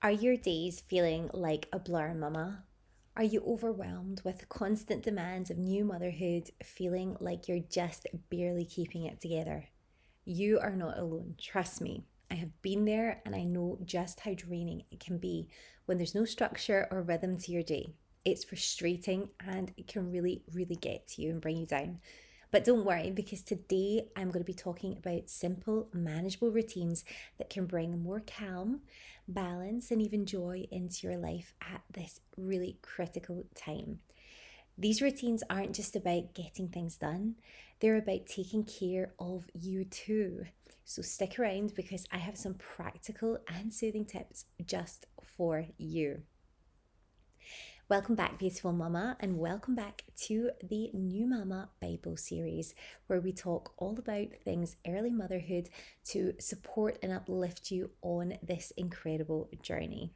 Are your days feeling like a blur, mama? Are you overwhelmed with constant demands of new motherhood, feeling like you're just barely keeping it together? You are not alone, trust me. I have been there and I know just how draining it can be when there's no structure or rhythm to your day. It's frustrating and it can really, really get to you and bring you down. But don't worry, because today I'm going to be talking about simple, manageable routines that can bring more calm, balance, and even joy into your life at this really critical time. These routines aren't just about getting things done, they're about taking care of you too. So stick around because I have some practical and soothing tips just for you. Welcome back, beautiful mama, and welcome back to the New Mama Bible series, where we talk all about things early motherhood to support and uplift you on this incredible journey.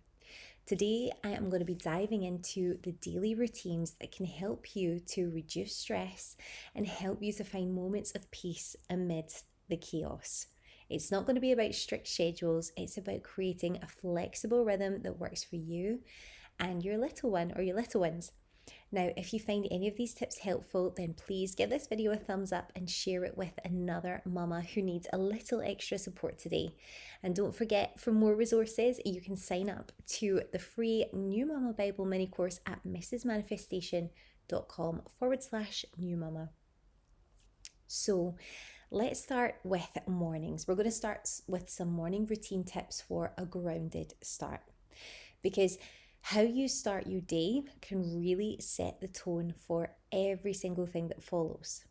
Today, I am going to be diving into the daily routines that can help you to reduce stress and help you to find moments of peace amidst the chaos. It's not going to be about strict schedules, it's about creating a flexible rhythm that works for you and your little one or your little ones. Now, if you find any of these tips helpful, then please give this video a thumbs up and share it with another mama who needs a little extra support today. And don't forget, for more resources, you can sign up to the free New Mama Bible mini course at mrsmanifestation.com/new mama. So let's start with mornings. We're going to start with some morning routine tips for a grounded start, because how you start your day can really set the tone for every single thing that follows.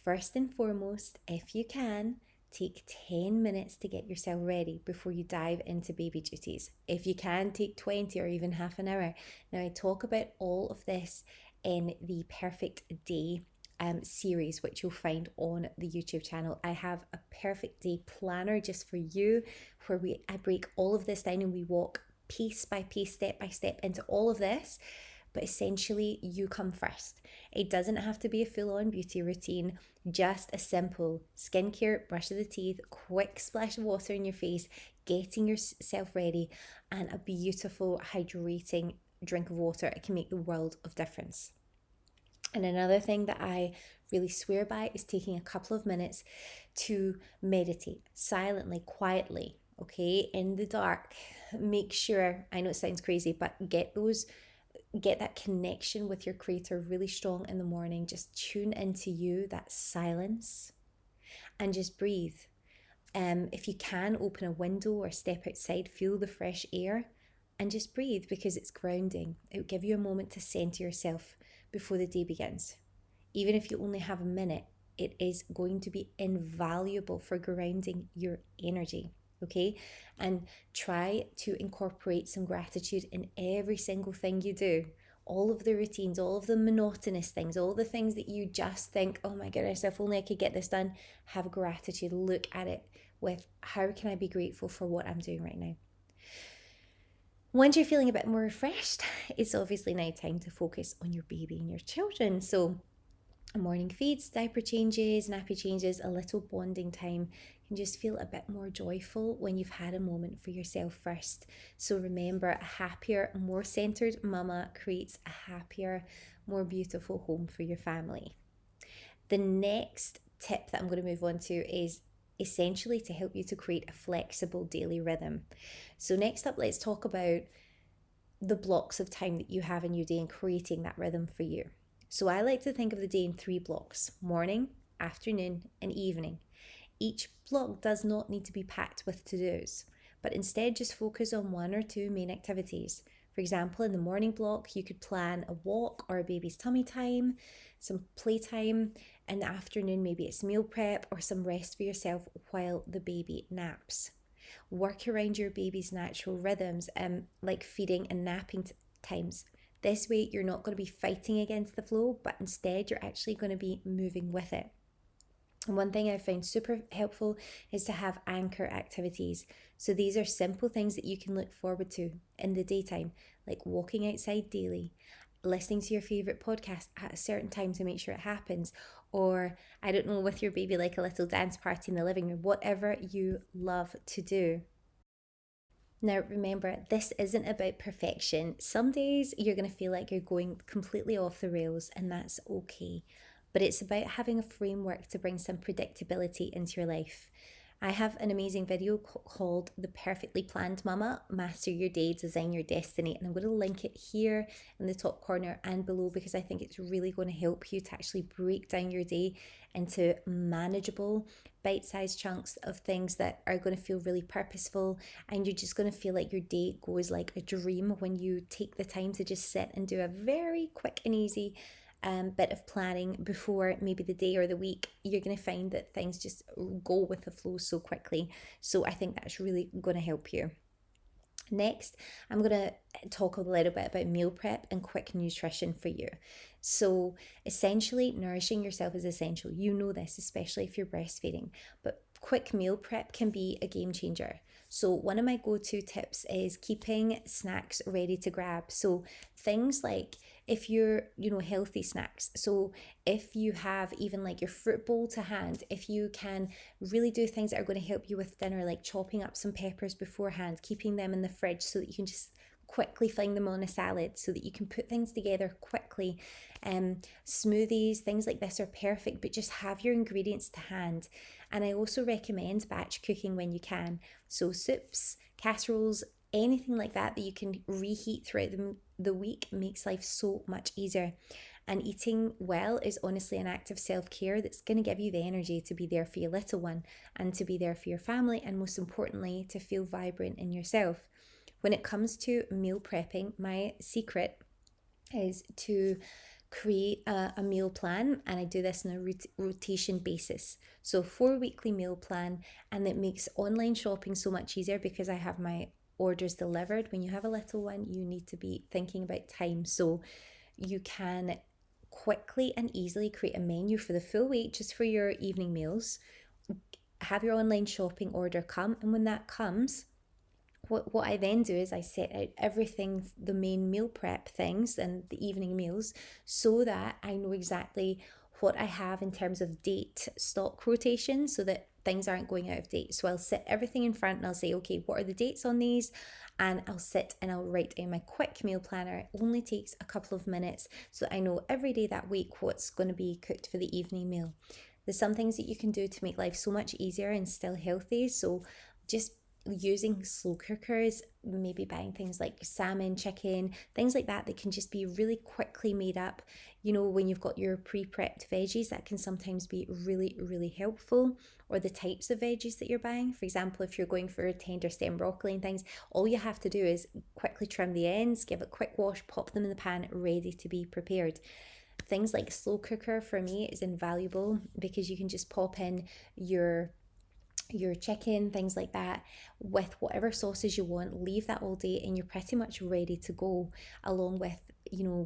First and foremost, if you can, take 10 minutes to get yourself ready before you dive into baby duties. If you can, take 20 or even half an hour. Now, I talk about all of this in the Perfect Day series, which you'll find on the YouTube channel. I have a perfect day planner just for you, where I break all of this down and we walk piece by piece, step by step into all of this. But essentially, you come first. It doesn't have to be a full-on beauty routine, just a simple skincare, brush of the teeth, quick splash of water in your face, getting yourself ready, and a beautiful hydrating drink of water. It can make the world of difference. And another thing that I really swear by is taking a couple of minutes to meditate silently, quietly, okay, in the dark. Make sure, I know it sounds crazy, but get that connection with your creator really strong in the morning. Just tune into you, that silence, and just breathe. If you can, open a window or step outside, feel the fresh air, and just breathe, because it's grounding. It will give you a moment to center yourself before the day begins. Even if you only have a minute, it is going to be invaluable for grounding your energy. Okay, and try to incorporate some gratitude in every single thing you do. All of the routines, all of the monotonous things, all the things that you just think, oh my goodness, if only I could get this done. Have gratitude. Look at it with, how can I be grateful for what I'm doing right now? Once you're feeling a bit more refreshed, it's obviously now time to focus on your baby and your children. So morning feeds, diaper changes, nappy changes, a little bonding time can just feel a bit more joyful when you've had a moment for yourself first. So remember, a happier, more centered mama creates a happier, more beautiful home for your family. The next tip that I'm going to move on to is essentially to help you to create a flexible daily rhythm. So next up, let's talk about the blocks of time that you have in your day and creating that rhythm for you. So I like to think of the day in 3 blocks: morning, afternoon, and evening. Each block does not need to be packed with to-dos, but instead just focus on 1 or 2 main activities. For example, in the morning block, you could plan a walk or a baby's tummy time, some playtime. In the afternoon, maybe it's meal prep or some rest for yourself while the baby naps. Work around your baby's natural rhythms, like feeding and napping times. This way, you're not going to be fighting against the flow, but instead you're actually going to be moving with it. And one thing I found super helpful is to have anchor activities. So these are simple things that you can look forward to in the daytime, like walking outside daily, listening to your favorite podcast at a certain time to make sure it happens, or I don't know, with your baby, like a little dance party in the living room, whatever you love to do. Now, remember, this isn't about perfection. Some days you're going to feel like you're going completely off the rails, and that's okay. But it's about having a framework to bring some predictability into your life. I have an amazing video called The Perfectly Planned Mama Master Your Day, Design Your Destiny. And I'm going to link it here in the top corner and below because I think it's really going to help you to actually break down your day into manageable, bite sized chunks of things that are going to feel really purposeful. And you're just going to feel like your day goes like a dream when you take the time to just sit and do a very quick and easy bit of planning before maybe the day or the week. You're going to find that things just go with the flow so quickly. So I think that's really going to help you. Next, I'm going to talk a little bit about meal prep and quick nutrition for you. So, essentially, nourishing yourself is essential. You know this, especially if you're breastfeeding, but quick meal prep can be a game changer. So, one of my go to tips is keeping snacks ready to grab. So, things like if you're healthy snacks. So, if you have even like your fruit bowl to hand, if you can really do things that are going to help you with dinner, like chopping up some peppers beforehand, keeping them in the fridge so that you can just quickly fling them on a salad so that you can put things together quickly. Smoothies, things like this are perfect, but just have your ingredients to hand. And I also recommend batch cooking when you can. So soups, casseroles, anything like that that you can reheat throughout the week makes life so much easier. And eating well is honestly an act of self care that's going to give you the energy to be there for your little one and to be there for your family, and most importantly, to feel vibrant in yourself. When it comes to meal prepping, my secret is to create a meal plan, and I do this on a rotation basis. So 4 weekly meal plan, and it makes online shopping so much easier because I have my orders delivered. When you have a little one, you need to be thinking about time, so you can quickly and easily create a menu for the full week just for your evening meals. Have your online shopping order come, and when that comes, what I then do is I set out everything, the main meal prep things and the evening meals, so that I know exactly what I have in terms of date stock rotation so that things aren't going out of date. So I'll set everything in front and I'll say, okay, what are the dates on these? And I'll sit and I'll write in my quick meal planner. It only takes a couple of minutes. So I know every day that week what's going to be cooked for the evening meal. There's some things that you can do to make life so much easier and still healthy. So just using slow cookers, maybe buying things like salmon, chicken, things like that can just be really quickly made up. When you've got your pre-prepped veggies, that can sometimes be really, really helpful. Or the types of veggies that you're buying. For example, if you're going for tender stem broccoli and things, all you have to do is quickly trim the ends, give it a quick wash, pop them in the pan, ready to be prepared. Things like slow cooker for me is invaluable because you can just pop in your chicken, things like that, with whatever sauces you want, leave that all day, and you're pretty much ready to go, along with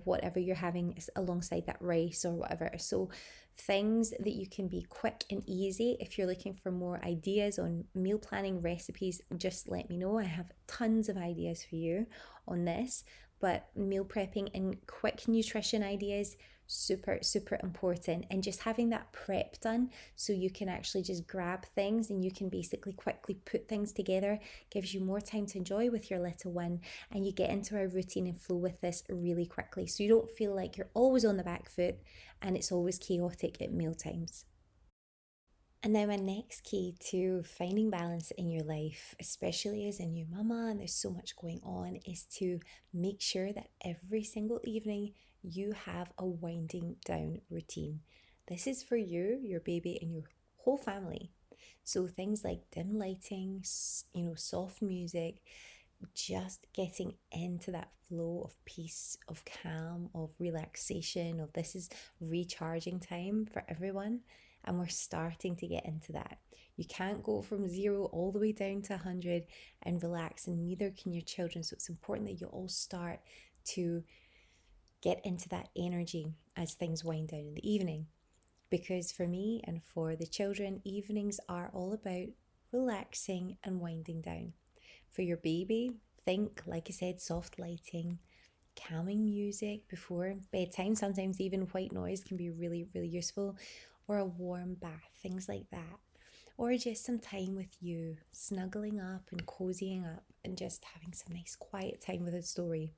whatever you're having alongside that rice or whatever. So things that you can be quick and easy. If you're looking for more ideas on meal planning recipes, just let me know. I have tons of ideas for you on this. But meal prepping and quick nutrition ideas, super, super important. And just having that prep done so you can actually just grab things and you can basically quickly put things together gives you more time to enjoy with your little one, and you get into a routine and flow with this really quickly, so you don't feel like you're always on the back foot and it's always chaotic at meal times. And now, my next key to finding balance in your life, especially as a new mama and there's so much going on, is to make sure that every single evening you have a winding down routine. This is for you, your baby, and your whole family. So, things like dim lighting, soft music, just getting into that flow of peace, of calm, of relaxation, of this is recharging time for everyone. And we're starting to get into that. You can't go from zero all the way down to 100 and relax, and neither can your children. So it's important that you all start to get into that energy as things wind down in the evening. Because for me and for the children, evenings are all about relaxing and winding down. For your baby, think, like I said, soft lighting, calming music before bedtime. Sometimes even white noise can be really, really useful, or a warm bath, things like that. Or just some time with you, snuggling up and cozying up and just having some nice quiet time with a story.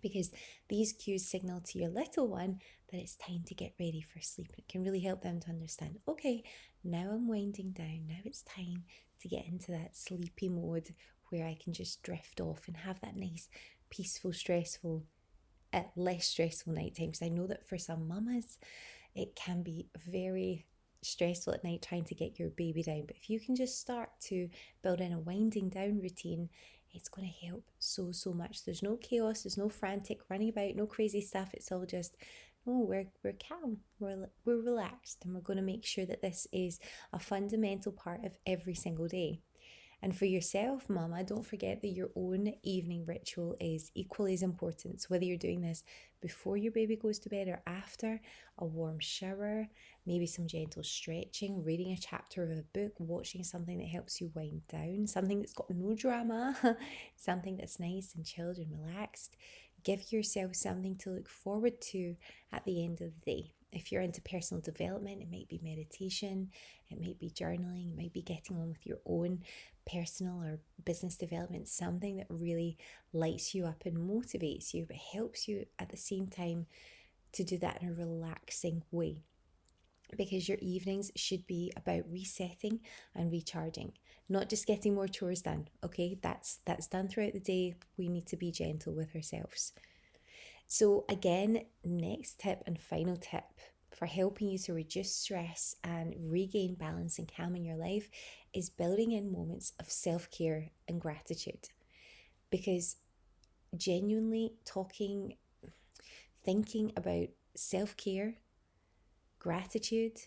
Because these cues signal to your little one that it's time to get ready for sleep. It can really help them to understand, okay, now I'm winding down. Now it's time to get into that sleepy mode where I can just drift off and have that nice, peaceful, less stressful nighttime. Because I know that for some mamas, it can be very stressful at night trying to get your baby down. But if you can just start to build in a winding down routine, it's going to help so much. There's no chaos, there's no frantic running about, no crazy stuff. It's all just, oh, we're calm, we're relaxed, and we're going to make sure that this is a fundamental part of every single day. And for yourself, mama, don't forget that your own evening ritual is equally as important. So whether you're doing this before your baby goes to bed or after, a warm shower, maybe some gentle stretching, reading a chapter of a book, watching something that helps you wind down, something that's got no drama, something that's nice and chilled and relaxed. Give yourself something to look forward to at the end of the day. If you're into personal development, it might be meditation, it might be journaling, it might be getting on with your own personal or business development, something that really lights you up and motivates you, but helps you at the same time to do that in a relaxing way. Because your evenings should be about resetting and recharging, not just getting more chores done. Okay, that's done throughout the day. We need to be gentle with ourselves. So again, next tip and final tip for helping you to reduce stress and regain balance and calm in your life is building in moments of self-care and gratitude. Because genuinely thinking about self-care, gratitude,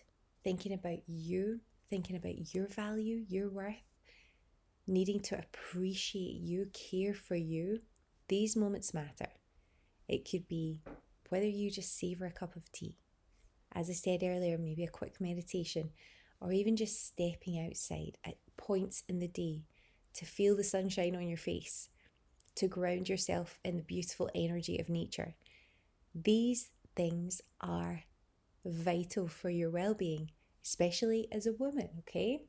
thinking about you, thinking about your value, your worth, needing to appreciate you, care for you, these moments matter. It could be whether you just savor a cup of tea, as I said earlier, maybe a quick meditation, or even just stepping outside at points in the day to feel the sunshine on your face, to ground yourself in the beautiful energy of nature. These things are vital for your well-being, especially as a woman, okay?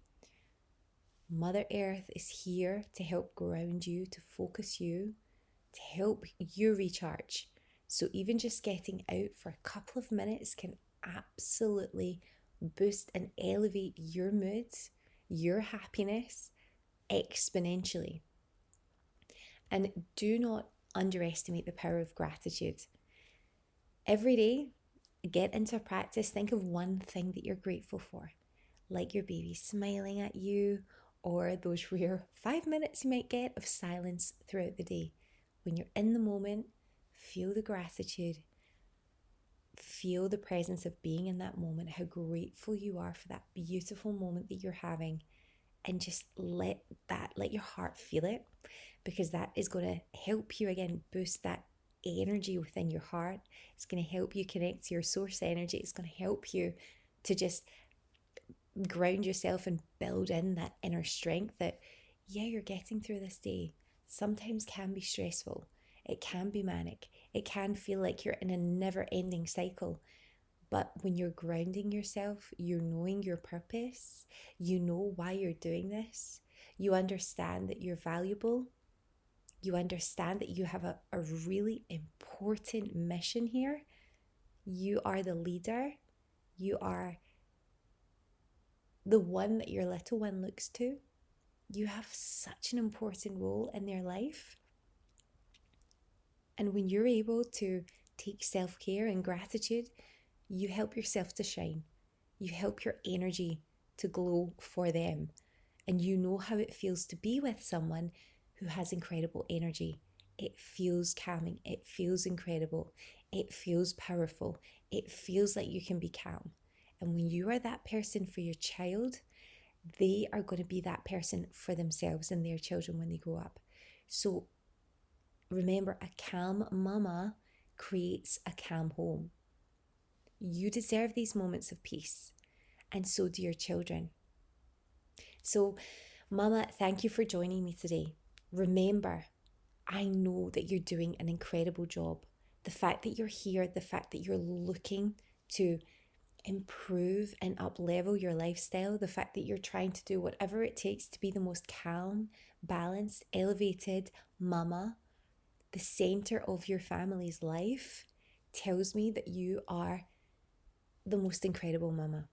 Mother Earth is here to help ground you, to focus you, to help you recharge. So even just getting out for a couple of minutes can absolutely boost and elevate your mood, your happiness exponentially. And do not underestimate the power of gratitude. Every day, get into practice. Think of one thing that you're grateful for, like your baby smiling at you, or those rare 5 minutes you might get of silence throughout the day. When you're in the moment, feel the gratitude, feel the presence of being in that moment, how grateful you are for that beautiful moment that you're having, and just let your heart feel it, because that is going to help you again boost that energy within your heart. It's going to help you connect to your source energy. It's going to help you to just ground yourself and build in that inner strength that, yeah, you're getting through this day. Sometimes can be stressful. It can be manic. It can feel like you're in a never-ending cycle. But when you're grounding yourself, you're knowing your purpose, you know why you're doing this, you understand that you're valuable, you understand that you have a really important mission here. You are the leader. You are the one that your little one looks to. You have such an important role in their life. And when you're able to take self-care and gratitude, you help yourself to shine. You help your energy to glow for them. And you know how it feels to be with someone who has incredible energy. It feels calming. It feels incredible. It feels powerful. It feels like you can be calm. And when you are that person for your child, they are going to be that person for themselves and their children when they grow up. So remember, a calm mama creates a calm home. You deserve these moments of peace, and so do your children. So, mama, thank you for joining me today. Remember, I know that you're doing an incredible job. The fact that you're here, the fact that you're looking to improve and up-level your lifestyle, the fact that you're trying to do whatever it takes to be the most calm, balanced, elevated mama, the center of your family's life, tells me that you are the most incredible mama.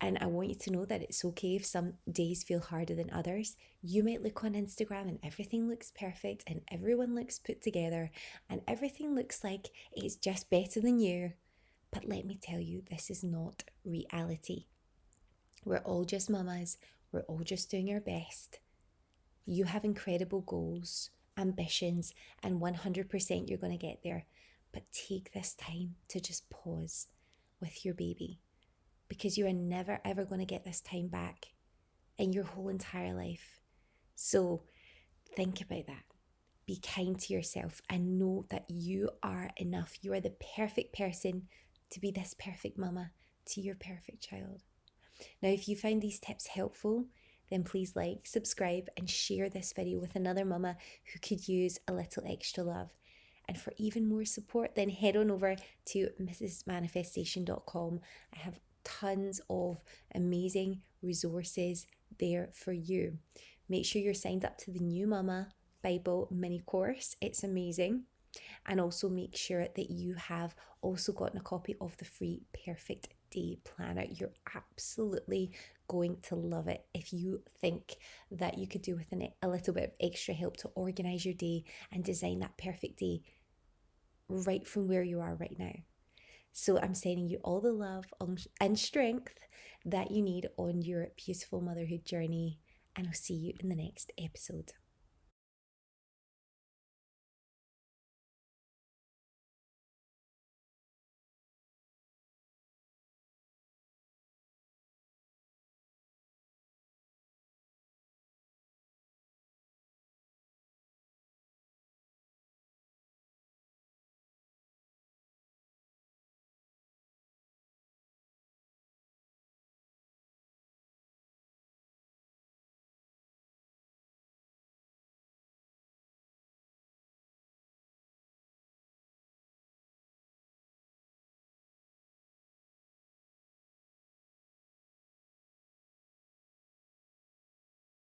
And I want you to know that it's okay if some days feel harder than others. You might look on Instagram and everything looks perfect and everyone looks put together and everything looks like it's just better than you. But let me tell you, this is not reality. We're all just mamas. We're all just doing our best. You have incredible goals, ambitions, and 100% you're going to get there. But take this time to just pause with your baby, because you are never ever going to get this time back in your whole entire life. So think about that. Be kind to yourself and know that you are enough. You are the perfect person to be this perfect mama to your perfect child. Now, if you found these tips helpful, then please like, subscribe, and share this video with another mama who could use a little extra love. And for even more support, then head on over to mrsmanifestation.com. I have tons of amazing resources there for you. Make sure you're signed up to the New Mama Bible mini course. It's amazing. And also make sure that you have also gotten a copy of the free Perfect Day Planner. You're absolutely going to love it if you think that you could do with a little bit of extra help to organize your day and design that perfect day right from where you are right now. So I'm sending you all the love and strength that you need on your beautiful motherhood journey, and I'll see you in the next episode.